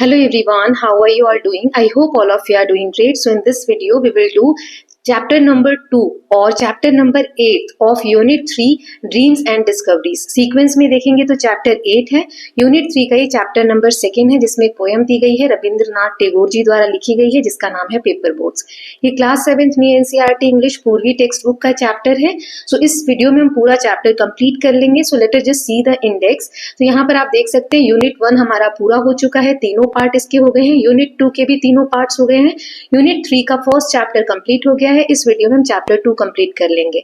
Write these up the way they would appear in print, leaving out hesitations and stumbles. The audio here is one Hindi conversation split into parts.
Hello everyone, how are you all doing? I hope all of you are doing great. So in this video, we will do chapter number 2 और chapter number 8 of unit 3 dreams and discoveries. Sequence में देखेंगे तो chapter 8 है, unit 3 का ये chapter number 2 है जिसमें एक पोएम दी गई है, रविंद्रनाथ टैगोर जी द्वारा लिखी गई है जिसका नाम है पेपर बोट्स. ये क्लास 7th में एनसीईआरटी इंग्लिश पूर्वी टेक्स्ट बुक का चैप्टर है. सो इस वीडियो में हम पूरा चैप्टर कंप्लीट कर लेंगे. So let us just see the index. तो यहाँ पर आप देख सकते हैं यूनिट 1 हमारा पूरा हो चुका है, तीनों पार्ट इसके हो गए हैं. यूनिट 2 के भी तीनों पार्ट्स हो गए हैं. यूनिट 3 का फर्स्ट चैप्टर कंप्लीट हो गया है. इस वीडियो में हम चैप्टर 2 कंप्लीट कर लेंगे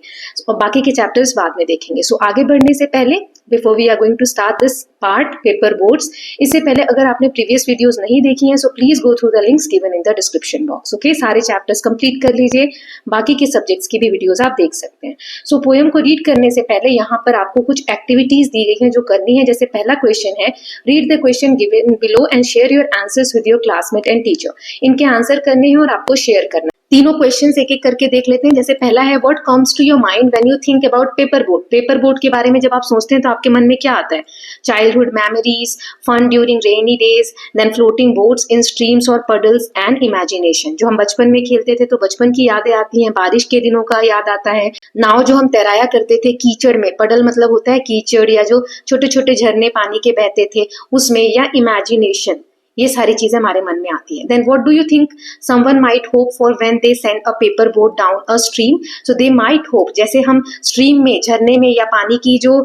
और बाकी के चैप्टर्स बाद में देखेंगे. सो आगे बढ़ने से पहले before we are going to start this part paper boards, इससे पहले अगर आपने प्रीवियस वीडियोस नहीं देखी हैं so please go through the links given in the description box. Okay, सारे चैप्टर्स कंप्लीट कर लीजिए, बाकी के सब्जेक्ट्स की भी वीडियोस आप देख सकते हैं. सो पोएम को रीड करने से पहले यहाँ पर आपको कुछ एक्टिविटीज दी गई हैं जो करनी है. जैसे पहला क्वेश्चन है, read the question given below and share your answers with your classmate and teacher. इनके आंसर करने हैं और आपको शेयर करना है. तीनों क्वेश्चंस एक एक करके देख लेते हैं. जैसे पहला है, what comes to your mind when you think about paper boat. Paper boat के बारे में जब आप सोचते हैं तो आपके मन में क्या आता है? Childhood memories, fun during rainy days, then floating boats in streams और पडल्स एंड इमेजिनेशन. जो हम बचपन में खेलते थे तो बचपन की यादें आती हैं, बारिश के दिनों का याद आता है. नाव जो हम तैराया करते थे कीचड़ में, पडल मतलब होता है कीचड़, या जो छोटे छोटे झरने पानी के बहते थे उसमें, या इमेजिनेशन, ये सारी चीजें हमारे मन में आती है. Then what do you think someone might hope for when they send a paper boat down a stream. So they might hope, जैसे हम स्ट्रीम में, झरने में या पानी की जो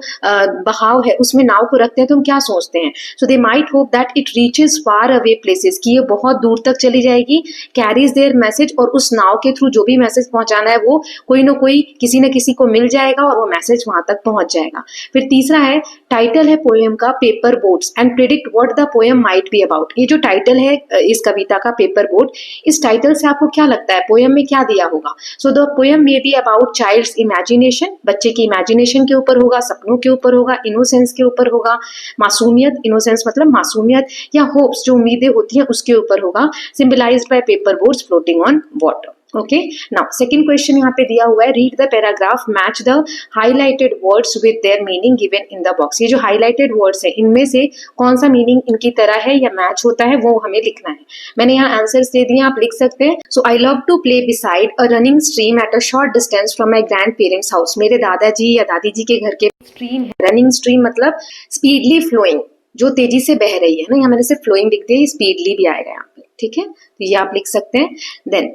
बहाव है उसमें नाव को रखते हैं तो हम क्या सोचते हैं? So they might hope that it reaches far away places, कि ये बहुत दूर तक चली जाएगी. कैरीज देयर मैसेज, और उस नाव के थ्रू जो भी मैसेज पहुंचाना है वो कोई ना कोई किसी न किसी को मिल जाएगा और वो मैसेज वहां तक पहुंच जाएगा. फिर तीसरा है, टाइटल है पोएम का paper boats and predict what the poem might be about. ये जो टाइटल है इस कविता का पेपर बोट, इस टाइटल से आपको क्या लगता है पोएम में क्या दिया होगा? So the poem may be about child's imagination, बच्चे की इमेजिनेशन के ऊपर होगा, सपनों के ऊपर होगा, इनोसेंस के ऊपर होगा, मासूमियत, इनोसेंस मतलब मासूमियत, या होप्स जो उम्मीदें होती हैं उसके ऊपर होगा. Symbolized by paper boats floating on water. Okay, now second question यहाँ पे दिया हुआ है, read the paragraph, match the highlighted words with their meaning given in the box. ये जो हाईलाइटेड वर्ड्स है इनमें से कौन सा मीनिंग इनकी तरह है या मैच होता है वो हमें लिखना है. मैंने यहाँ आंसर्स दे दिए, आप लिख सकते हैं. So I love to play beside a running stream at a short distance from my grandparents house. मेरे दादाजी या दादी जी के घर के स्ट्रीम है. रनिंग स्ट्रीम मतलब स्पीडली फ्लोइंग, जो तेजी से बह रही है ना. यहाँ मैंने सिर्फ फ्लोइंग लिख दिया, स्पीडली भी आएगा यहाँ पे, ठीक है, तो ये आप लिख सकते हैं. देन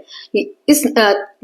इस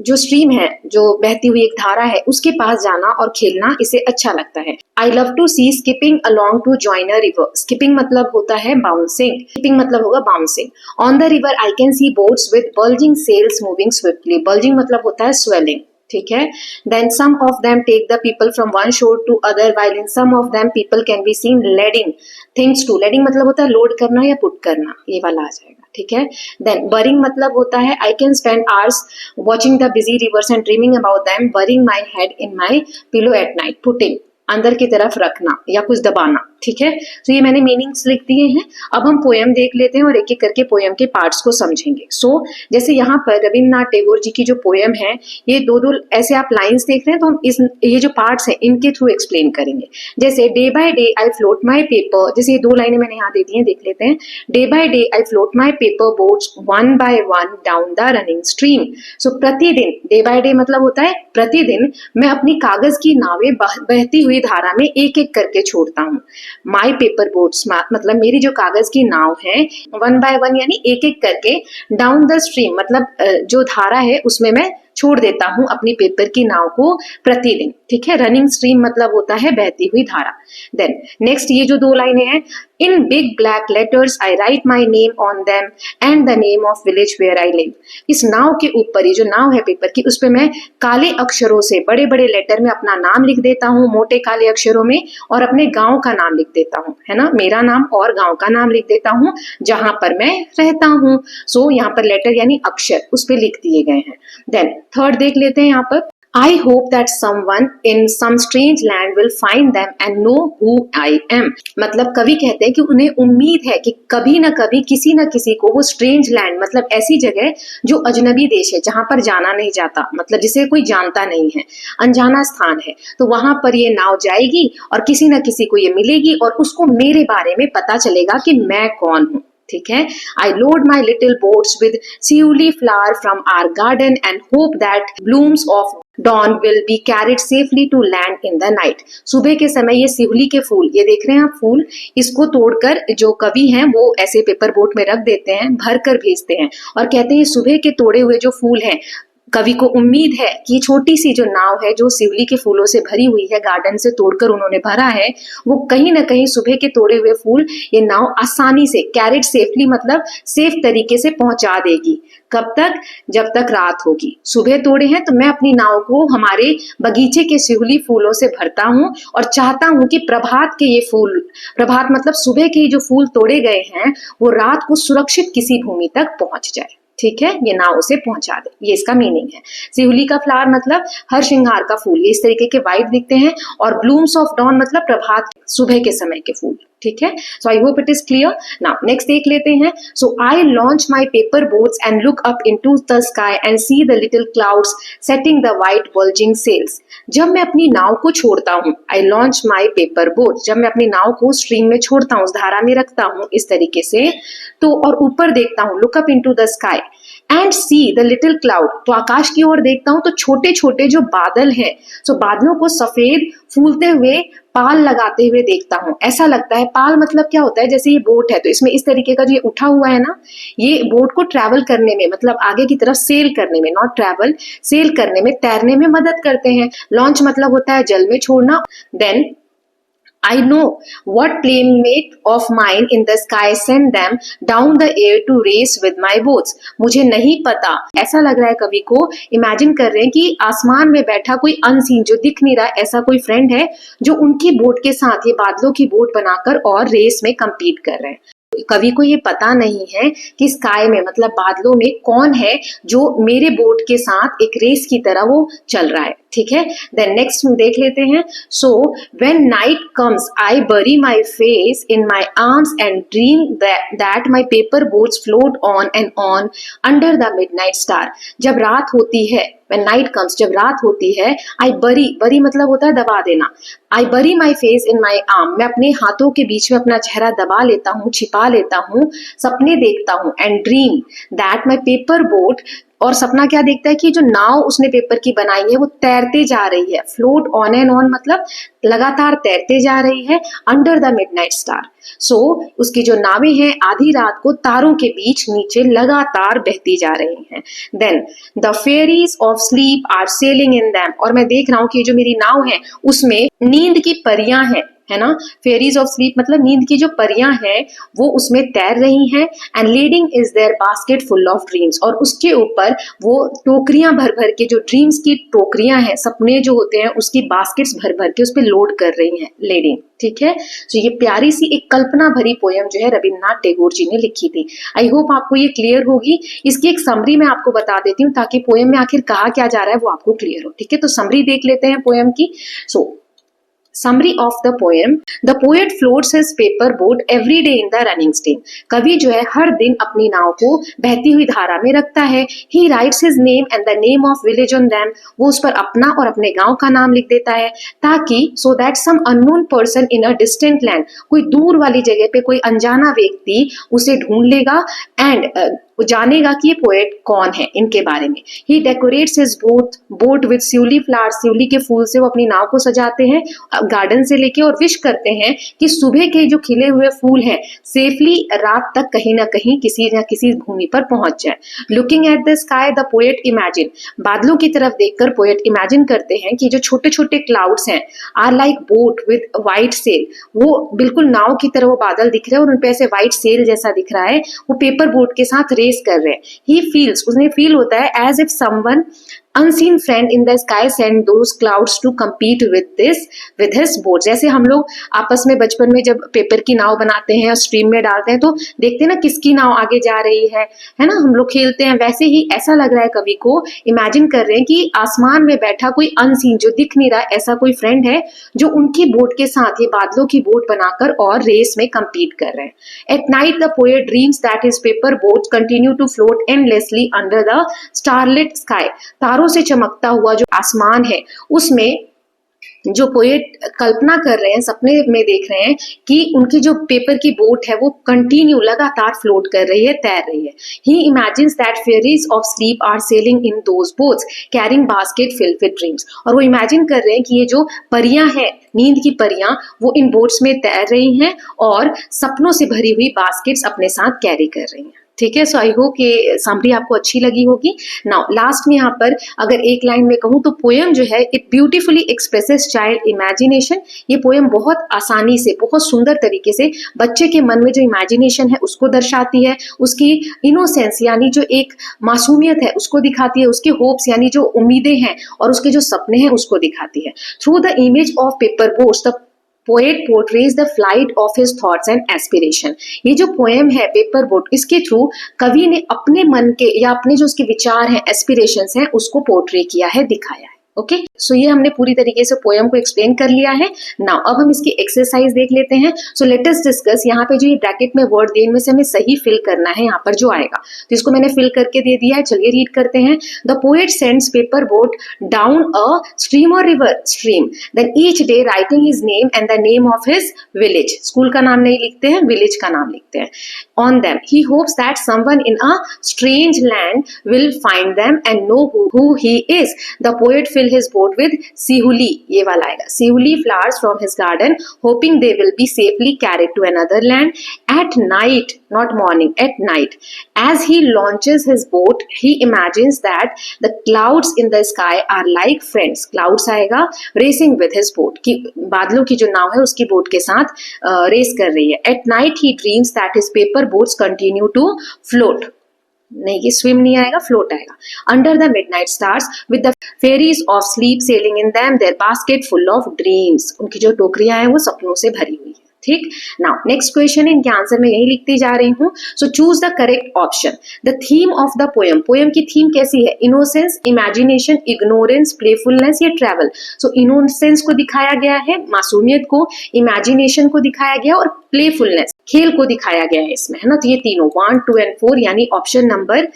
जो स्ट्रीम है, जो बहती हुई एक धारा है, उसके पास जाना और खेलना इसे अच्छा लगता है. I love to see skipping along to join a river. Skipping मतलब होता है बाउंसिंग, स्किपिंग मतलब होगा bouncing. On the river I can see boats with bulging sails moving swiftly. Bulging मतलब होता है स्वेलिंग, ठीक है. Then some of them take the people from one shore to other while in some of them people can be seen lading things too. Lading मतलब होता है लोड करना या पुट करना, ये वाला आ जाएगा, ठीक है. देन बरिंग मतलब होता है I can spend hours watching the busy rivers and dreaming about them. Burying my head in my pillow at night. Putting अंदर की तरफ रखना या कुछ दबाना, ठीक है. तो ये मैंने मीनिंग्स लिख दिए हैं. अब हम पोएम देख लेते हैं और एक एक करके पोएम के पार्ट्स को समझेंगे. सो जैसे यहाँ पर रविंद्रनाथ टैगोर जी की जो पोएम है, ये दो दो ऐसे आप लाइंस देख रहे हैं, तो हम ये जो पार्ट्स हैं इनके थ्रू एक्सप्लेन करेंगे. जैसे day by day I float my paper, जैसे ये दो लाइनें मैंने यहाँ दे दी हैं, देख लेते हैं. Day by day I float my paper boats one by one down the running stream. So प्रतिदिन, डे बाय डे मतलब होता है प्रतिदिन, मैं अपनी कागज की नावें बहती हुई धारा में एक एक करके छोड़ता हूँ. माई पेपर बोट्स मतलब मेरी जो कागज की नाव है, वन बाय वन यानी एक एक करके, डाउन द स्ट्रीम मतलब जो धारा है उसमें मैं छोड़ देता हूं अपनी पेपर की नाव को प्रतिदिन, ठीक है. रनिंग स्ट्रीम मतलब होता है बहती हुई धारा. देन नेक्स्ट ये जो दो लाइनें हैं, in big black letters I write my name on them and the name of village where I live. इस नाव के ऊपर, ये जो नाव है पेपर की, उस पर मैं काले अक्षरों से बड़े बड़े लेटर में अपना नाम लिख देता हूँ, मोटे काले अक्षरों में, और अपने गांव का नाम लिख देता हूँ, है ना, मेरा नाम और गांव का नाम लिख देता हूँ जहां पर मैं रहता हूँ. सो यहाँ पर लेटर यानी अक्षर उस पर लिख दिए गए हैं. देन थर्ड देख लेते हैं यहाँ पर, I hope that someone in some strange land will find them and know who I am. मतलब कवि कहते हैं कि उन्हें उम्मीद है कि कभी ना कभी किसी ना किसी को वो स्ट्रेंज लैंड मतलब ऐसी जगह जो अजनबी देश है, जहां पर जाना नहीं जाता, मतलब जिसे कोई जानता नहीं है, अनजाना स्थान है, तो वहां पर ये नाव जाएगी और किसी ना किसी को ये मिलेगी और उसको मेरे बारे में पता चलेगा कि मैं कौन हूँ. ठीक है। I load my little boats with shiuli flower from our garden and hope that blooms of dawn will be carried safely to land in the night. सुबह के समय ये सिहुली के फूल, ये देख रहे हैं आप फूल, इसको तोड़कर जो कवि हैं वो ऐसे पेपर बोट में रख देते हैं, भर कर भेजते हैं और कहते हैं सुबह के तोड़े हुए जो फूल हैं, कवि को उम्मीद है कि छोटी सी जो नाव है जो सिवली के फूलों से भरी हुई है, गार्डन से तोड़कर उन्होंने भरा है, वो कहीं ना कहीं सुबह के तोड़े हुए फूल ये नाव आसानी से, कैरिड सेफली मतलब सेफ तरीके से पहुंचा देगी। कब तक? जब तक रात होगी। सुबह तोड़े हैं तो मैं अपनी नाव को हमारे बगीचे के सिवली फूलों से भरता हूं और चाहता हूं कि प्रभात के ये फूल, प्रभात मतलब सुबह के जो फूल तोड़े गए हैं वो रात को सुरक्षित किसी भूमि तक पहुंच जाए। ठीक है, ये नाव उसे पहुंचा दे, ये इसका मीनिंग है। सिहुली का फ्लावर मतलब हर श्रृंगार का फूल, ये इस तरीके के वाइट दिखते हैं और ब्लूम्स ऑफ डॉन मतलब प्रभात, सुबह के समय के फूल। ठीक है, so I hope it is clear. Now next देख लेते हैं। So I launch my paper boats and look up into the sky and see the little clouds setting the white bulging sails. जब मैं अपनी नाव को छोड़ता हूँ, I launch my paper boat, जब मैं अपनी नाव को स्ट्रीम में छोड़ता हूँ, उस धारा में रखता हूँ इस तरीके से, तो और ऊपर देखता हूँ, look up into the sky and see the little cloud, तो आकाश की ओर देखता हूं तो छोटे छोटे जो बादल हैं, सो बादलों को सफेद फूलते हुए पाल लगाते हुए देखता हूं। ऐसा लगता है, पाल मतलब क्या होता है, जैसे ये बोट है तो इसमें इस तरीके का जो ये उठा हुआ है ना, ये बोट को ट्रैवल करने में, मतलब आगे की तरफ सेल करने में, नॉट ट्रैवल, सेल करने में, तैरने में मदद करते हैं। लॉन्च मतलब होता है जल में छोड़ना। Then I know what playmate of mine in the sky sent them down the air to race with my boats. मुझे नहीं पता, ऐसा लग रहा है कवि को, इमेजिन कर रहे हैं कि आसमान में बैठा कोई अनसीन, जो दिख नहीं रहा, ऐसा कोई फ्रेंड है जो उनकी बोट के साथ, ये बादलों की बोट बनाकर और रेस में compete कर रहे हैं। कवि को ये पता नहीं है कि स्काई में मतलब बादलों में कौन है जो मेरे बोट के साथ एक रेस की तरह वो चल रहा है। ठीक है, देन नेक्स्ट देख लेते हैं। So when night comes I bury my face in my arms and dream that my paper boats float on and on under the midnight star. जब रात होती है, when night comes, जब रात होती है, I bury मतलब होता है दबा देना, I bury my face in my arm, मैं अपने हाथों के बीच में अपना चेहरा दबा लेता हूँ, छिपा लेता हूँ, सपने देखता हूँ, and dream that my paper boat, और सपना क्या देखता है कि जो नाव उसने पेपर की बनाई है वो तैरते जा रही है, फ्लोट ऑन एंड ऑन मतलब लगातार तैरते जा रही है, अंडर द मिडनाइट स्टार। सो उसकी जो नावें हैं आधी रात को तारों के बीच नीचे लगातार बहती जा रही हैं। Then the fairies of sleep are sailing in them, और मैं देख रहा हूँ कि जो मेरी नाव है उसमें नींद की परियां हैं, है ना, फेरीज ऑफ स्लीप मतलब नींद की जो परियां हैं वो उसमें तैर रही हैं। And leading is their basket full of dreams, और उसके ऊपर वो टोकरियां भर भर के, जो ड्रीम्स की टोकरियां हैं, सपने जो होते हैं उसकी बास्केट्स भर भर के उस पर लोड कर रही हैं, लीडिंग। ठीक है, तो ये प्यारी सी एक कल्पना भरी पोयम जो है रविन्द्रनाथ टैगोर जी ने लिखी थी। आई होप आपको ये क्लियर होगी। इसकी एक समरी मैं आपको बता देती हूँ ताकि पोयम में आखिर कहा क्या जा रहा है वो आपको क्लियर हो। ठीक है, तो समरी देख लेते हैं पोयम की। सो Summary of the poem: The poet floats his paper boat every day in the running stream. कवि जो है हर दिन अपनी नाव को बहती हुई धारा में रखता है। He writes his name and the name of village on them. वो उस पर अपना और अपने गांव का नाम लिख देता है ताकि so that some unknown person in a distant land, कोई दूर वाली जगह पे कोई अनजाना व्यक्ति उसे ढूंढ लेगा एंड वो जानेगा कि ये पोएट कौन है इनके बारे में। ही decorates his boat with Sivli flowers, Sivli के फूल से वो अपनी नाव को सजाते हैं गार्डन से लेके, और विश करते हैं कि सुबह के जो खिले हुए फूल हैं सेफली रात तक कहीं ना कहीं किसी न किसी भूमि पर पहुंच जाए। Looking at the sky the poet imagine, बादलों की तरफ देखकर पोएट इमेजिन करते हैं कि जो छोटे छोटे क्लाउड्स हैं are like boat with white sail, वो बिल्कुल नाव की तरह वो बादल दिख रहे हैं और उन पे ऐसे वाइट सेल जैसा दिख रहा है, वो पेपर बोट के साथ रेस कर रहे हैं। ही फील्स, उसने फील होता है as if someone unseen friend in the sky sent those clouds to compete with his boat। जैसे हम लोग आपस में बचपन में जब पेपर की नाव बनाते हैं और स्ट्रीम में डालते हैं तो देखते हैं ना किसकी नाव आगे जा रही है ना, हम लोग खेलते हैं। वैसे ही ऐसा लग रहा है कवि को, इमेजिन कर रहे हैं कि आसमान में बैठा कोई अनसीन, जो दिख नहीं रहा, ऐसा कोई फ्रेंड है जो उनकी बोट के साथ ये बादलों की बोट बनाकर और रेस में compete कर रहे हैं। At night the poet dreams that his paper boats continue to float endlessly under the starlit sky. तारों से चमकता हुआ जो आसमान है उसमें जो पोएट कल्पना कर रहे हैं, सपने में देख रहे हैं कि उनकी जो पेपर की बोट है वो कंटिन्यू लगातार फ्लोट कर रही है, तैर रही है. He imagines that fairies of sleep are sailing in those boats carrying basket filled with dreams. और वो इमेजिन कर रहे हैं कि ये जो परियां हैं, नींद की परियां, वो इन बोट्स में तैर रही हैं और सपनों से भरी हुई बास्केट्स अपने साथ कैरी कर रही हैं. ठीक है. सो आई होप ये समरी आपको अच्छी लगी होगी. नाउ लास्ट में यहाँ पर अगर एक लाइन में कहूँ तो पोयम जो है it beautifully expresses child imagination. ये पोयम बहुत आसानी से, बहुत सुंदर तरीके से बच्चे के मन में जो इमेजिनेशन है उसको दर्शाती है, उसकी इनोसेंस यानी जो एक मासूमियत है उसको दिखाती है, उसके होप्स यानी जो उम्मीदें हैं और उसके जो सपने हैं उसको दिखाती है. Through the image of paper boats the poet portrays the flight of his thoughts and aspiration. ये जो पोएम है पेपर बोट, इसके थ्रू कवि ने अपने मन के या अपने जो उसके विचार हैं, एस्पिरेशंस हैं, उसको पोर्ट्रे किया है, दिखाया है. ओके. सो ये हमने पूरी तरीके से पोएम को एक्सप्लेन कर लिया है. नाउ अब हम इसकी एक्सरसाइज देख लेते हैं. So let us discuss. यहाँ पे जो ये ब्रैकेट में वर्ड दिए इनमें से हमें सही फिल करना है. यहाँ पर जो आएगा तो इसको मैंने फिल करके दे दिया है. चलिए रीड करते हैं. The poet sends paper boat down a stream और river stream, then each day writing his name and the name of his village. School का नाम नहीं लिखते हैं, विलेज का नाम लिखते हैं. On them he hopes that someone in a strange land will find them and know who he is. The poet fill his boat with sihuli, ये वाला आएगा, sihuli flowers from his garden, hoping they will be safely carried to another land. At night, not morning, at night, as he launches his boat, he imagines that the clouds in the sky are like friends. Clouds आएगा, racing with his boat, कि बादलों की जो नाव है उसकी बोट के साथ रेस कर रही है. At night he dreams that his paper boats continue to float. नहीं, ये स्विम नहीं आएगा, फ्लोट आएगा. Under the midnight stars with the fairies of sleep sailing in them their basket full of dreams. उनकी जो टोकरियां हैं वो सपनों से भरी हुई है. ठीक. नाउ नेक्स्ट क्वेश्चन है, इनके आंसर मैं यही लिखती जा रही हूँ. So choose the correct option. The theme of the poem, poem की थीम कैसी है? इनोसेंस, इमेजिनेशन, इग्नोरेंस, प्लेफुलनेस या ट्रैवल. सो इनोसेंस को दिखाया गया है, मासूमियत को, इमेजिनेशन को दिखाया गया और प्लेफुलनेस, खेल को दिखाया गया है इसमें, है ना. तो ये तीनों 1, 2 एंड 4 यानी ऑप्शन नंबर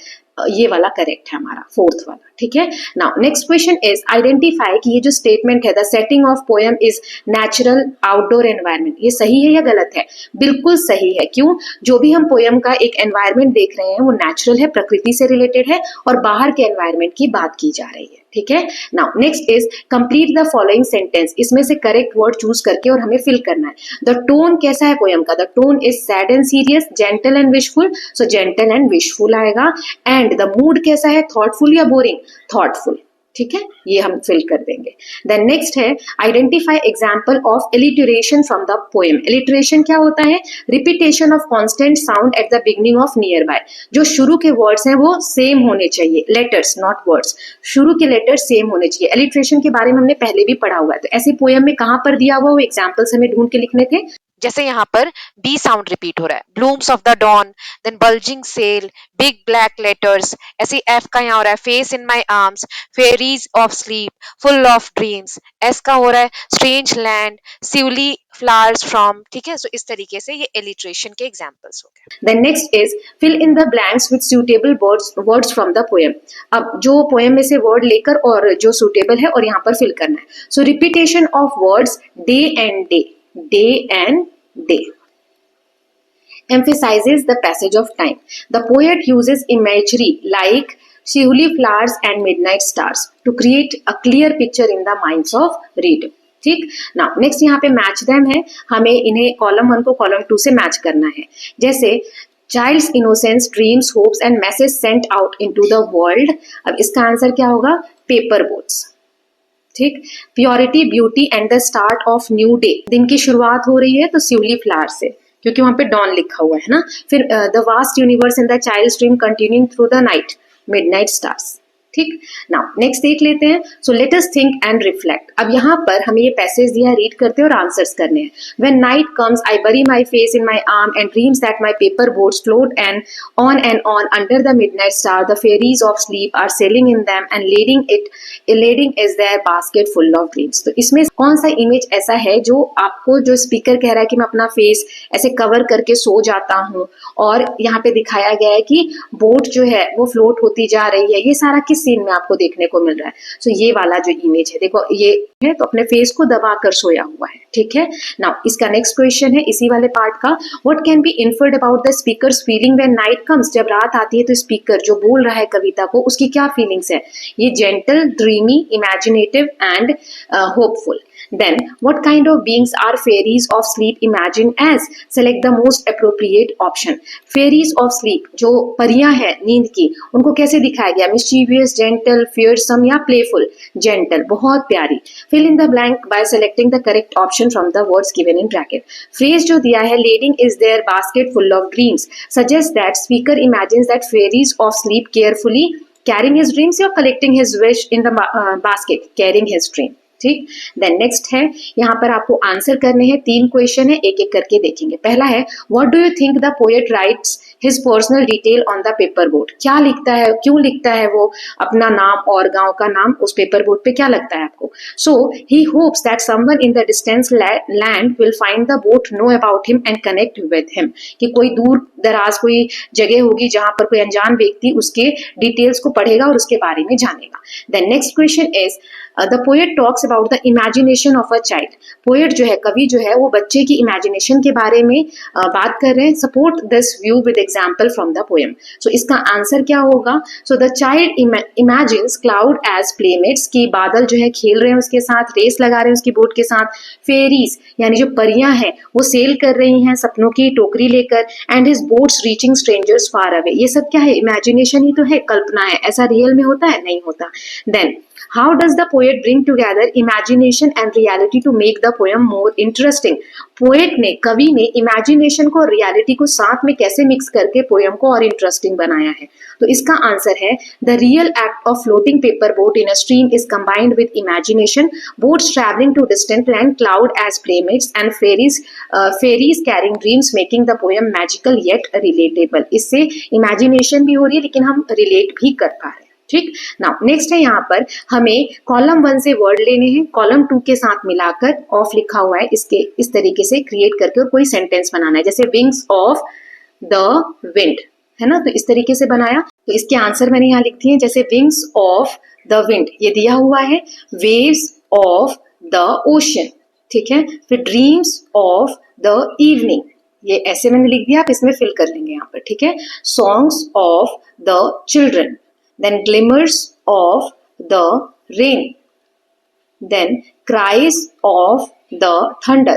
ये वाला करेक्ट है हमारा, फोर्थ वाला. ठीक है. Now next question is identify कि ये जो स्टेटमेंट है the setting of poem is natural outdoor environment, ये सही है या गलत है? बिल्कुल सही है. क्यों? जो भी हम पोएम का एक एनवायरनमेंट देख रहे हैं वो नेचुरल है, प्रकृति से रिलेटेड है और बाहर के एनवायरनमेंट की बात की जा रही है. ठीक है. Now next is complete the following sentence. इसमें से करेक्ट वर्ड चूज करके और हमें फिल करना है. द टोन कैसा है पोएम का? The tone is sad and serious, gentle and wishful. So gentle and wishful आएगा. एंड द मूड कैसा है? थॉटफुल या बोरिंग? थॉटफुल. ठीक है, ये हम फिल कर देंगे. देन नेक्स्ट है identify example of alliteration from the poem. Alliteration क्या होता है? Repetition of constant sound at the beginning of near by. जो शुरू के वर्ड्स हैं वो सेम होने चाहिए, लेटर्स नॉट वर्ड्स. शुरू के लेटर्स सेम होने चाहिए. एलिटरेशन के बारे में हमने पहले भी पढ़ा हुआ है. तो ऐसे पोएम में कहाँ पर दिया हुआ वो एग्जाम्पल्स हमें ढूंढ के लिखने थे. जैसे यहाँ पर बी साउंड रिपीट हो रहा है, blooms of the dawn, then bulging sail, big black letters. ऐसे एफ का यहाँ हो रहा है face in my arms, fairies of sleep, full of dreams. S का हो रहा है strange land, shiuli flowers from. ठीक है. सो इस तरीके से ये एलिट्रेशन के एग्जाम्पल्स हो गए. Then next is fill in the blanks with suitable words from the poem. अब जो पोएम में से वर्ड लेकर और जो सूटेबल है और यहाँ पर फिल करना है. So repetition of words day and day, day and day emphasizes the passage of time. The poet uses imagery like sihuli flowers and midnight stars to create a clear picture in the minds of reader. ठीक. नाउ नेक्स्ट यहाँ पे मैच देम है, हमें इन्हें कॉलम 1 को कॉलम 2 से मैच करना है. जैसे child's innocence, dreams, hopes and message sent out into the world. अब इसका आंसर क्या होगा? Paper boats. ठीक. Purity, beauty and the start of new day. दिन की शुरुआत हो रही है तो सिवली फ्लावर से, क्योंकि वहां पे डॉन लिखा हुआ है ना. फिर the vast universe in the child dream continuing through the night, midnight stars. ठीक. नाउ नेक्स्ट देख लेते हैं. So let us think and reflect. अब यहाँ पर हमें ये पैसेज दिया है, रीड करते हैं और आंसर्स करने हैं. When night comes I bury my face in my arm and dreams that my paper boats float and on under the midnight star. The fairies of sleep are sailing in them and lading is their basket full of dreams. तो इसमें कौन सा इमेज ऐसा है जो आपको, जो स्पीकर कह रहा है कि मैं अपना फेस ऐसे कवर करके सो जाता हूँ और यहाँ पे दिखाया गया है कि बोट जो है वो फ्लोट होती जा रही है. ये सारा किस सीन में आपको देखने को मिल रहा है। सो ये वाला जो इमेज है, देखो ये है तो अपने फेस को दबाकर सोया हुआ है, ठीक है। नाउ इसका नेक्स्ट क्वेश्चन है इसी वाले पार्ट का, what can be inferred about the speakers feeling when night comes, जब रात आती है तो स्पीकर जो बोल रहा है कविता को उसकी क्या फीलिंग्स है, ये gentle, dreamy, imaginative and hopeful. Then, what kind of beings are fairies of sleep imagined as? Select the most appropriate option. Fairies of sleep, जो परियां हैं नींद की, उनको कैसे दिखाया गया? Mischievous, gentle, fearsome या playful? Gentle, बहुत प्यारी. Fill in the blank by selecting the correct option from the words given in bracket. Phrase जो दिया है, lading is their basket full of dreams, suggests that speaker imagines that fairies of sleep carefully carrying his dreams or collecting his wish in the basket, carrying his dream. ठीक। देन नेक्स्ट है, यहाँ पर आपको आंसर करने हैं, 3 क्वेश्चन है, एक एक करके देखेंगे। पहला है, what do you think the poet rights his personal detail on the paper board, क्या लिखता है, क्यों लिखता है वो अपना नाम और गांव का नाम उस पेपर बोर्ड पे, क्या लगता है आपको? So he hopes that someone in the distance land will find the boat, know about him and connect with him, कि कोई दूर दराज कोई जगह होगी जहां पर कोई अनजान व्यक्ति उसके डिटेल्स को पढ़ेगा और उसके बारे में जानेगा। Then next question is, the poet talks about the imagination of a child, poet जो है, कवि जो है, वो बच्चे की इमेजिनेशन के बारे में बात कर रहे हैं। Support this view with example from the poem. So इसका आंसर क्या होगा? So the child imagines cloud as playmates, की बादल जो है खेल रहे हैं उसके साथ, रेस लगा रहे हैं उसकी बोट के साथ। फेरीज यानी जो परियां हैं वो सेल कर रही हैं सपनों की टोकरी लेकर, and his boats reaching strangers far away, ये सब क्या है? इमेजिनेशन ही तो है, कल्पना है, ऐसा रियल में होता है? नहीं होता। Then how does the poet bring together imagination and reality to make the poem more interesting? Poet ने, कवि ने इमेजिनेशन को और रियलिटी को साथ में कैसे मिक्स करके पोएम को और इंटरेस्टिंग बनाया है? तो इसका आंसर है, the real act of floating paper boat in a stream is combined with imagination, boats travelling to distant land, cloud as playmates and fairies carrying dreams, making the poem magical yet relatable. इससे इमेजिनेशन भी हो रही है लेकिन हम रिलेट भी कर पा रहे हैं। ठीक। नाउ नेक्स्ट है, यहाँ पर हमें कॉलम 1 से वर्ड लेने हैं, कॉलम 2 के साथ मिलाकर ऑफ लिखा हुआ है, इसके इस तरीके से क्रिएट करके और कोई सेंटेंस बनाना है, जैसे विंग्स ऑफ द विंड, है ना, तो इस तरीके से बनाया। तो इसके आंसर मैंने यहाँ लिख दिए हैं, जैसे विंग्स ऑफ द विंड ये दिया हुआ है, वेव्स ऑफ द ओशन, ठीक है, फिर ड्रीम्स ऑफ द इवनिंग, ये ऐसे मैंने लिख दिया, आप इसमें फिल कर लेंगे यहाँ पर, ठीक है, songs of the children, then glimmers of the rain, then cries of the thunder,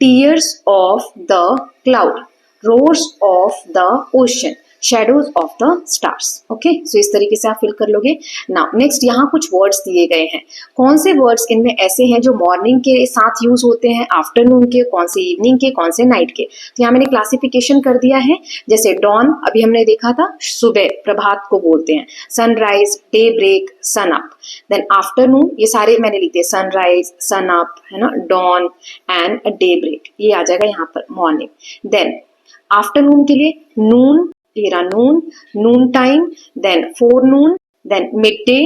tears of the cloud, roars of the ocean, shadows of the stars। Okay, so इस तरीके से आप फिल कर लोगे। नाउ नेक्स्ट, यहाँ कुछ वर्ड्स दिए गए हैं, कौन से वर्ड्स इनमें ऐसे हैं जो मॉर्निंग के साथ यूज होते हैं, आफ्टरनून के, कौन से इवनिंग के, कौन से नाइट के? तो यहाँ मैंने क्लासिफिकेशन कर दिया है, जैसे डॉन अभी हमने देखा था, सुबह, प्रभात को बोलते हैं, सनराइज, डे ब्रेक, सन अप, देन आफ्टरनून, ये सारे मैंने लिख दिए, सनराइज, सन अप, है ना, डॉन एंड डे ब्रेक, ये आ जाएगा यहाँ पर मॉर्निंग। देन आफ्टरनून के लिए noon, noon, noon time, then forenoon, then midday,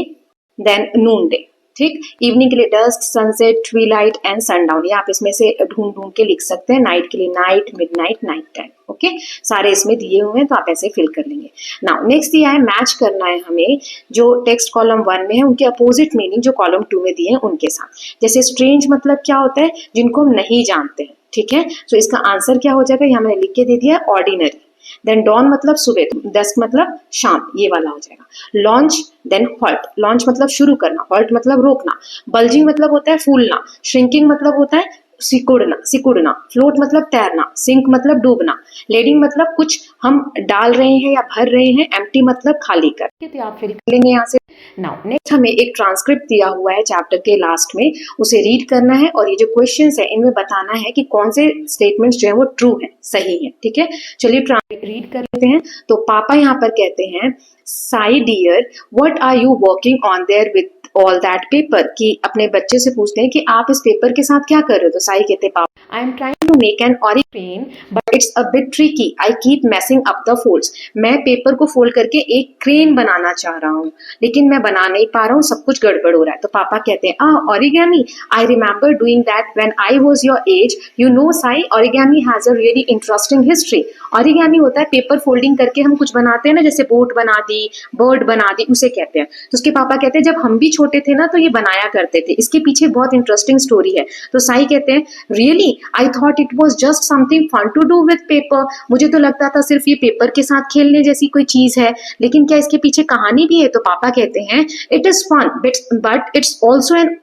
then noon day. ठीक। इवनिंग के लिए dusk, sunset, twilight and sundown, ये आप इसमें से ढूंढ ढूंढ के लिख सकते हैं। नाइट के लिए night, midnight, night time. Okay, सारे इसमें दिए हुए हैं तो आप ऐसे फिल कर लेंगे। नाउ नेक्स्ट दिया है, मैच करना है हमें जो टेक्स्ट कॉलम 1 में है उनके अपोजिट मीनिंग जो कॉलम 2 में दिए हैं उनके साथ। जैसे स्ट्रेंज मतलब क्या होता है? जिनको हम नहीं जानते हैं, ठीक है। सो इसका आंसर क्या हो जाएगा? यहाँ मैंने लिख के दे दिया है, ऑर्डिनरी। देन डॉन मतलब सुबह, डस्क मतलब शाम, ये वाला हो जाएगा। लॉन्च, देन हॉल्ट, लॉन्च मतलब शुरू करना, हॉल्ट मतलब रोकना, बल्जिंग मतलब होता है फूलना, श्रिंकिंग मतलब होता है सिकुड़ना, फ्लोट मतलब तैरना, सिंक मतलब डूबना, लेडिंग मतलब कुछ हम डाल रहे हैं या भर रहे हैं, एम्प्टी मतलब खाली कर। तो आप फिर लेंगे यहाँ से। नाउ नेक्स्ट हमें एक ट्रांसक्रिप्ट दिया हुआ है चैप्टर के लास्ट में, उसे रीड करना है और ये जो क्वेश्चंस है इनमें बताना है कि कौन से स्टेटमेंट्स जो है वो ट्रू है, सही है। ठीक है, चलिए रीड कर लेते हैं। तो पापा यहाँ पर कहते हैं, Sai dear what are you working on there with all that paper, कि अपने बच्चे से पूछते हैं कि आप इस पेपर के साथ क्या कर रहे हो। तो साई कहते हैं, पापा I am trying to make an origami, but it's a bit tricky. I keep messing up the folds. मैं पेपर को फोल्ड करके एक क्रेन बनाना चाह रहा हूँ, लेकिन मैं बना नहीं पा रहा हूँ, सब कुछ गड़बड़ हो रहा है। तो पापा कहते हैं origami, I remember doing that when I was your age. You know, Sai, origami has a really interesting history. origami होता है पेपर फोल्डिंग करके हम कुछ बनाते हैं ना, जैसे बोट बना दी, बर्ड बना दी, उसे कहते हैं। तो उसके पापा कहते हैं जब हम भी छोटे थे ना तो ये बनाया करते थे, इसके पीछे बहुत इंटरेस्टिंग स्टोरी है। तो साई कहते हैं really, I thought it was just something fun to do with paper. मुझे तो लगता था सिर्फ ये पेपर के साथ खेलने जैसी कोई चीज है, लेकिन क्या इसके पीछे कहानी भी है? तो पापा कहते हैं it is fun but it's also an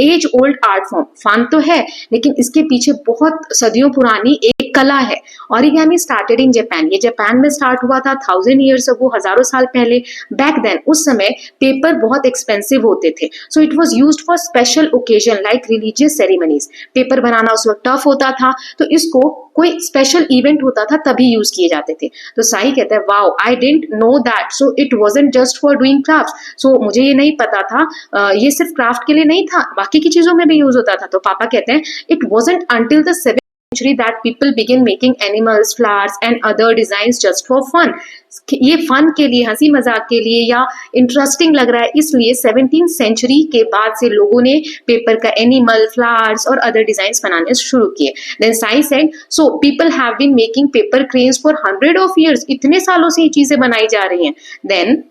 age old art form. Fun तो है, लेकिन इसके पीछे बहुत सदियों पुरानी एक कला है। ऑरिगेमी स्टार्टेड इन जापान, ये जापान में स्टार्ट हुआ था 1000 years ago, हजारों साल पहले। बैक देन, उस समय पेपर बहुत एक्सपेंसिव होते थे, so it was used for special occasion like religious ceremonies. Paper बनाना उस वक्त टफ होता था, तो इसको कोई स्पेशल इवेंट होता था तभी यूज किए जाते थे। तो साई कहता है wow, I didn't know that, so it wasn't just for doing crafts. So मुझे ये नहीं पता था, ये सिर्फ क्राफ्ट के लिए नहीं था, बाकी की चीजों में भी यूज होता था। तो पापा कहते हैं it wasn't until the that people begin making animals, flowers and other designs just for fun. ये फन के लिए, हंसी मजाक के लिए या इंटरेस्टिंग लग रहा है, इसलिए 17th century के बाद से लोगों ने पेपर का एनिमल, फ्लावर्स और अदर डिजाइन्स बनाने शुरू किए। Then Sai said so people have been making paper cranes for 100 of years, इतने सालों से ये चीजें बनाई जा रही हैं। देन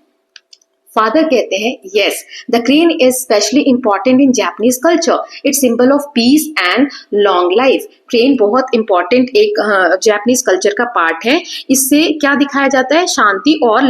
फादर कहते हैं yes, the crane is specially important in Japanese culture, it's symbol of peace and long life. Crane बहुत इंपॉर्टेंट एक जापानीज कल्चर का पार्ट है। इससे क्या दिखाया जाता है? शांति और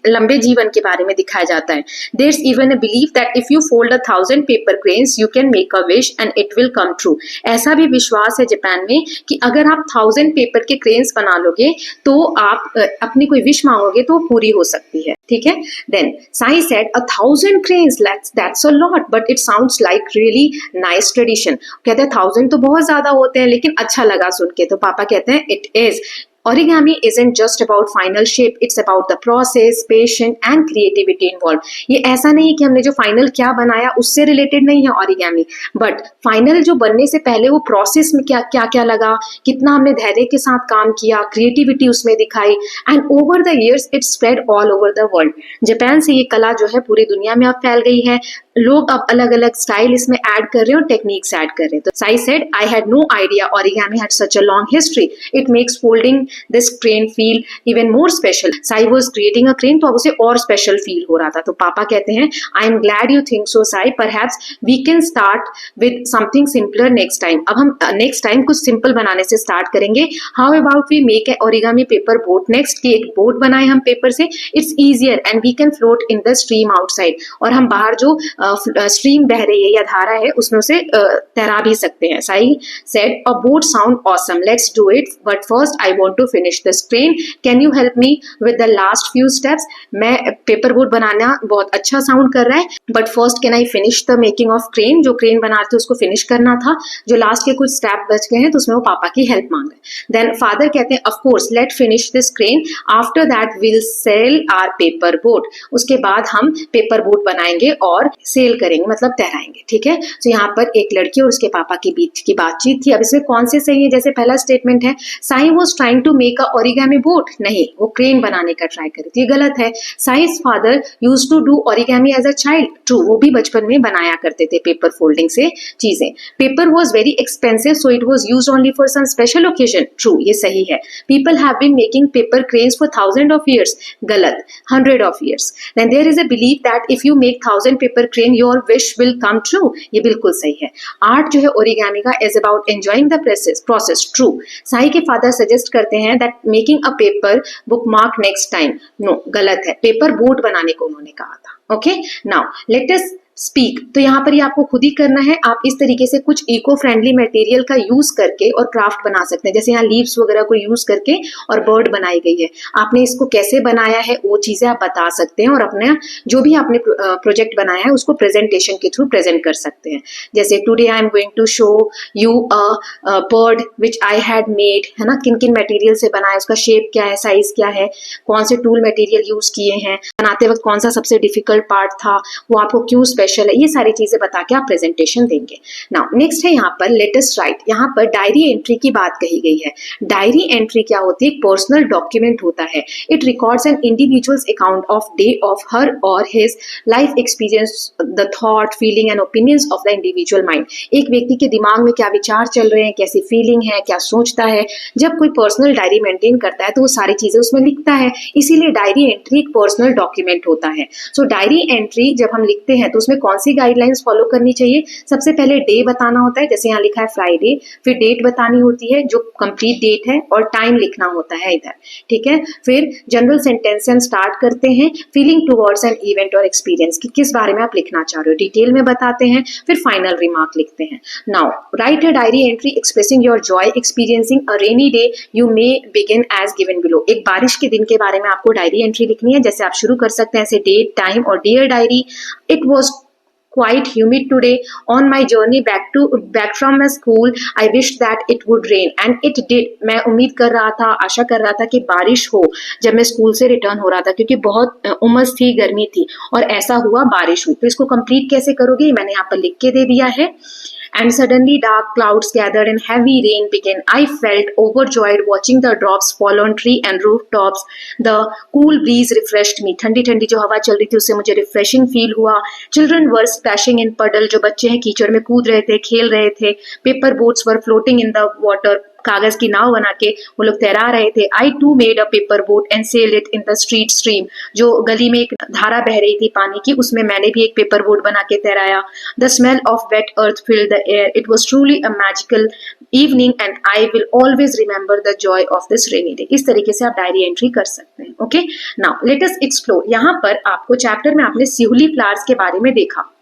लंबे जीवन के बारे में दिखाया जाता है। There is even a belief that if you fold 1000 paper cranes you can make a wish and it will come true. ऐसा भी विश्वास है जापान में कि अगर आप 1000 पेपर के क्रेन्स बना लोगे तो आप अपनी कोई विश मांगोगे तो पूरी हो सकती है। ठीक है। Then Sai said 1000 cranes, that's a lot, but it sounds like really nice tradition. कहते हैं 1000 तो बहुत ज्यादा होते हैं, लेकिन अच्छा लगा सुन के। तो पापा कहते हैं it is. Origami isn't just about final shape, it's about the process, patience and creativity involved. ये ऐसा नहीं कि हमने जो फाइनल क्या बनाया उससे रिलेटेड नहीं है origami, बट फाइनल जो बनने से पहले वो प्रोसेस में क्या क्या लगा, कितना हमने धैर्य के साथ काम किया, क्रिएटिविटी उसमें दिखाई, and over the years it spread all over the world. Japan से ये कला जो है पूरी दुनिया में अब फैल गई है। लोग अब अलग अलग स्टाइल इसमें ऐड कर रहे हैं और टेक्निक्स ऐड कर रहे हैं। तो Sai said I had no idea origami had such a long history. It makes folding this crane feel even more special. Sai was creating a crane, तो अब उसे और स्पेशल फील हो रहा था। तो पापा कहते हैं I am glad you think so Sai, perhaps we can start with something simpler next time. अब हम नेक्स्ट टाइम कुछ सिंपल बनाने से स्टार्ट करेंगे। How about we make a origami paper boat next, कि एक बोट बनाए हम पेपर से, it's easier and we can float in the stream outside, और हम बाहर जो स्ट्रीम बह रही है या धारा है उसमें से तैरा भी सकते हैं। Sai said a boat sound awesome, let's do it, but first I want to finish this crane, can you help me with the last few steps. मैं पेपर बोट बनाना बहुत अच्छा साउंड कर रहा है, but first can I finish the making of crane, जो क्रेन बनाते थे उसको फिनिश करना था, जो लास्ट के कुछ स्टेप बच गए हैं तो उसमें वो पापा की हेल्प मांग रहे। देन फादर कहते हैं of course let finish this crane, after that will sail our paper boat, उसके बाद हम पेपर बोट बनाएंगे और सेल करेंगे, मतलब तैराएंगे। ठीक है। तो यहाँ पर एक लड़की और उसके पापा के बीच की बातचीत थी। अब इसमें कौन से सही है? जैसे पहला स्टेटमेंट है Sai was trying to make a origami boat, नहीं, वो क्रेन बनाने का ट्राई कर रही थी, गलत है। Sai's father used to do origami as a child, true, वो भी बचपन में बनाया करते थे पेपर फोल्डिंग से चीजें। Paper was very expensive so it was used only for some special occasion, true, ये सही है। People have been making paper cranes for 1000 of years, गलत, 100 of years. Then there is a belief that if you make 1000 paper crane your wish will come true, ये बिल्कुल सही है। आर्ट जो है origami का is about enjoying the process, true. Sai के फादर सजेस्ट करते हैं that making a paper bookmark next time, no, गलत है, पेपर बोट बनाने को उन्होंने कहा था। Okay, now let us speak. तो यहाँ पर ये आपको खुद ही करना है। आप इस तरीके से कुछ इको फ्रेंडली मटेरियल का यूज करके और क्राफ्ट बना सकते हैं, जैसे यहाँ लीव्स वगैरह को यूज करके और बर्ड बनाई गई है। आपने इसको कैसे बनाया है वो चीजें आप बता सकते हैं और अपने जो भी आपने प्रोजेक्ट बनाया है उसको प्रेजेंटेशन के थ्रू प्रेजेंट कर सकते हैं। जैसे today I am going to show you a bird which I had made, है ना, किन किन मटेरियल से बनाया, उसका शेप क्या है, साइज क्या है, कौन से टूल मटेरियल यूज किए हैं, बनाते वक्त कौन सा सबसे डिफिकल्ट पार्ट था, वो आपको क्यों स्पेशल है, ये सारी चीजें बता के आप प्रेजेंटेशन देंगे। नाउ नेक्स्ट है यहाँ पर लेट अस राइट। यहाँ पर डायरी एंट्री की बात कही गई है। डायरी एंट्री क्या होती है? एक पर्सनल डॉक्यूमेंट होता है। It records an individuals account of day of her or his life experience, the thought, feeling and opinions of the individual mind. एक व्यक्ति के दिमाग में क्या विचार चल रहे हैं, कैसी फीलिंग है, क्या सोचता है। जब कोई पर्सनल डायरी मेंटेन करता है तो वो सारी चीजें उसमें लिखता है, इसीलिए डायरी एंट्री एक पर्सनल डॉक्यूमेंट होता है। सो डायरी एंट्री जब हम लिखते हैं तो उसमें कौन सी गाइडलाइंस फॉलो करनी चाहिए? सबसे पहले डे बताना होता है, जैसे यहाँ लिखा है फ्राइडे, फिर डेट बतानी होती है जो कंप्लीट डेट है, और टाइम लिखना होता है इधर, ठीक है। फिर जनरल सेंटेंस से हम स्टार्ट करते हैं, फीलिंग टुवर्ड्स एन इवेंट और एक्सपीरियंस, कि किस बारे में आप लिखना चाह रहे हो, डिटेल में बताते हैं, फिर फाइनल रिमार्क लिखते हैं। Now write a diary entry expressing your joy experiencing a rainy day, you may begin as given below. एक बारिश के दिन के बारे में आपको डायरी एंट्री लिखनी है, जैसे आप शुरू कर सकते हैं ऐसे डेट, टाइम और dear diary, it was quite humid today. On my journey back from my school, I wished that it would rain and it did. मैं उम्मीद कर रहा था, आशा कर रहा था कि बारिश हो जब मैं स्कूल से रिटर्न हो रहा था, क्योंकि बहुत उमस थी, गर्मी थी, और ऐसा हुआ, बारिश हुई। तो इसको कंप्लीट कैसे करोगे, मैंने यहाँ पर लिख के दे दिया है। And suddenly dark clouds gathered and heavy rain began. I felt overjoyed watching the drops fall on tree and rooftops. The cool breeze refreshed me. ठंडी ठंडी जो हवा चल रही थी उससे मुझे रिफ्रेशिंग फील हुआ। Children were splashing in puddle. जो बच्चे हैं कीचड़ में कूद रहे थे, खेल रहे थे। Paper boats were floating in the water. कागज की नाव बना के वो लोग तैरा रहे थे। I too made a paper boat and sailed it in the street stream. जो गली में एक धारा बह रही थी पानी की, उसमें मैंने भी एक पेपर बोट बना के तैराया। The smell of wet earth filled the air. It was truly a magical evening and I will always remember the joy of this rainy day. इस तरीके से आप डायरी एंट्री कर सकते हैं। Okay, now let us explore. यहाँ पर आपको चैप्टर में आपने सिहुली फ्लावर्स के बारे में देखा।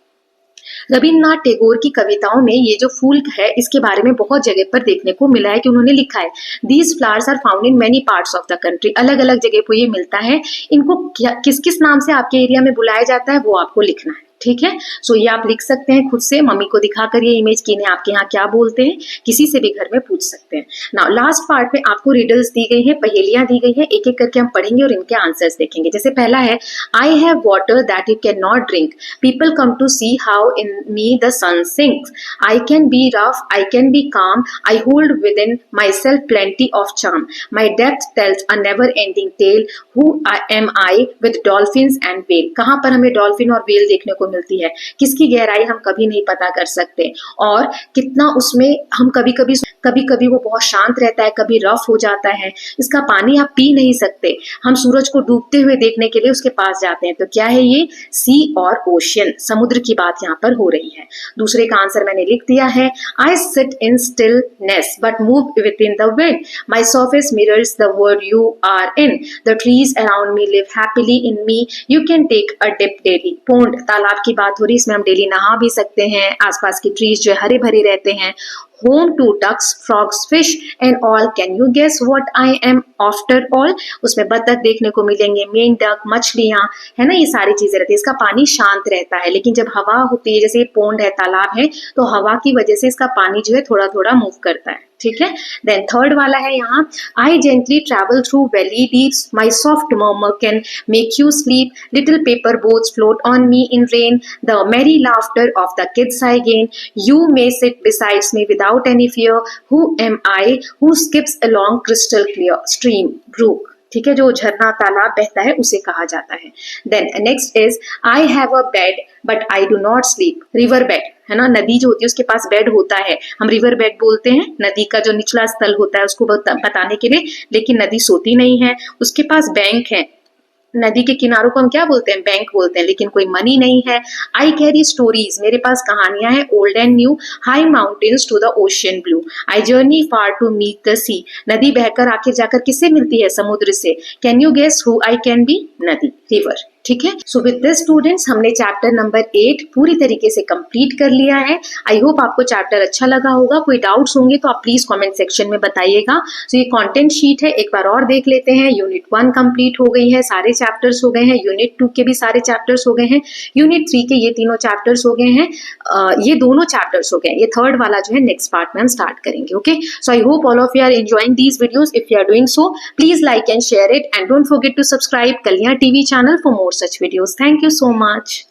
रविन्द्रनाथ टैगोर की कविताओं में ये जो फूल है इसके बारे में बहुत जगह पर देखने को मिला है कि उन्होंने लिखा है, these flowers are found in many parts of the country. अलग अलग जगह पर ये मिलता है। इनको किस किस नाम से आपके एरिया में बुलाया जाता है वो आपको लिखना है, ठीक है। सो ये आप लिख सकते हैं खुद से, मम्मी को दिखाकर ये इमेज की इन्हें आपके यहाँ क्या बोलते हैं, किसी से भी घर में पूछ सकते हैं। नाउ लास्ट पार्ट में आपको रिडल्स दी गई है, पहेलियां दी गई है, एक एक करके हम पढ़ेंगे और इनके आंसर्स देखेंगे। जैसे पहला है, I have water that you can not drink, people come to see how in me the sun sinks, I can be rough, I can be calm, I hold within myself plenty of charm, my depth tells a never ending tale, who am I with dolphins and whale. कहाँ पर हमें डॉल्फिन और वेल देखने को मिलती है, किसकी गहराई हम कभी नहीं पता कर सकते, और कितना उसमें हम कभी कभी वो बहुत शांत रहता है, कभी रफ हो जाता है, इसका पानी आप पी नहीं सकते। हम सूरज को डूबते हुए देखने के लिए उसके पास जाते हैं। तो क्या है ये? सी और ओशियन, समुद्र की बात यहाँ पर हो रही है। दूसरे का आंसर मैंने लिख दिया है, I sit in stillness but move within the wind, my surface mirrors the world you are in, the trees around me live happily in me, you can take a dip daily. Pond, तालाब की बात हो रही, इसमें हम डेली नहा भी सकते हैं। आसपास की ट्रीज जो हरे भरे रहते हैं। Home to ducks, frogs, fish and all. Can you guess what I am after all? उसमें बतख देखने को मिलेंगे, मेंढक, मछलियां, है ना, ये सारी चीजें रहती है। इसका पानी शांत रहता है, लेकिन जब हवा होती है, जैसे ये पोंड है, तालाब है, तो हवा की वजह से इसका पानी जो है थोड़ा थोड़ा मूव करता है, ठीक है। देन थर्ड वाला है यहाँ, I gently travel through valley deeps, my soft murmur can make you sleep, little paper boats float on me in rain, the merry laughter of the kids I gain, you may sit besides me without any fear, who am I who skips along crystal clear stream brook, ठीक है, जो झरना तालाब बहता है उसे कहा जाता है। Then next is, I have a bed but I do not sleep, river bed, है ना, नदी जो होती है उसके पास बेड होता है, हम रिवर बेड बोलते हैं, नदी का जो निचला स्थल होता है उसको बताने के लिए, लेकिन नदी सोती नहीं है, उसके पास बैंक है। नदी के किनारों को हम क्या बोलते हैं? बैंक बोलते हैं, लेकिन कोई मनी नहीं है। आई कैरी स्टोरीज, मेरे पास कहानियां हैं, old and new, high mountains to the ocean blue, I journey far to meet the sea, नदी बहकर आखिर जाकर किससे मिलती है? समुद्र से। Can you guess who I can be? नदी, रिवर, ठीक है। सो विद दिस स्टूडेंट्स हमने चैप्टर नंबर 8 पूरी तरीके से कंप्लीट कर लिया है। आई होप आपको चैप्टर अच्छा लगा होगा। कोई डाउट्स होंगे तो आप प्लीज कमेंट सेक्शन में बताइएगा। सो ये कंटेंट शीट है, एक बार और देख लेते हैं। यूनिट 1 कंप्लीट हो गई है, सारे चैप्टर्स हो गए हैं। यूनिट 2 के भी सारे चैप्टर्स हो गए हैं। यूनिट 3 के ये तीनों चैप्टर्स हो गए हैं। ये दोनों चैप्टर्स हो गए। ये थर्ड वाला जो है नेक्स्ट पार्ट में हम स्टार्ट करेंगे। Okay, so I hope all of you are enjoying these videos. If you are doing so, please like and share it, and don't forget to subscribe Kalyan TV channel for more such videos. Thank you so much.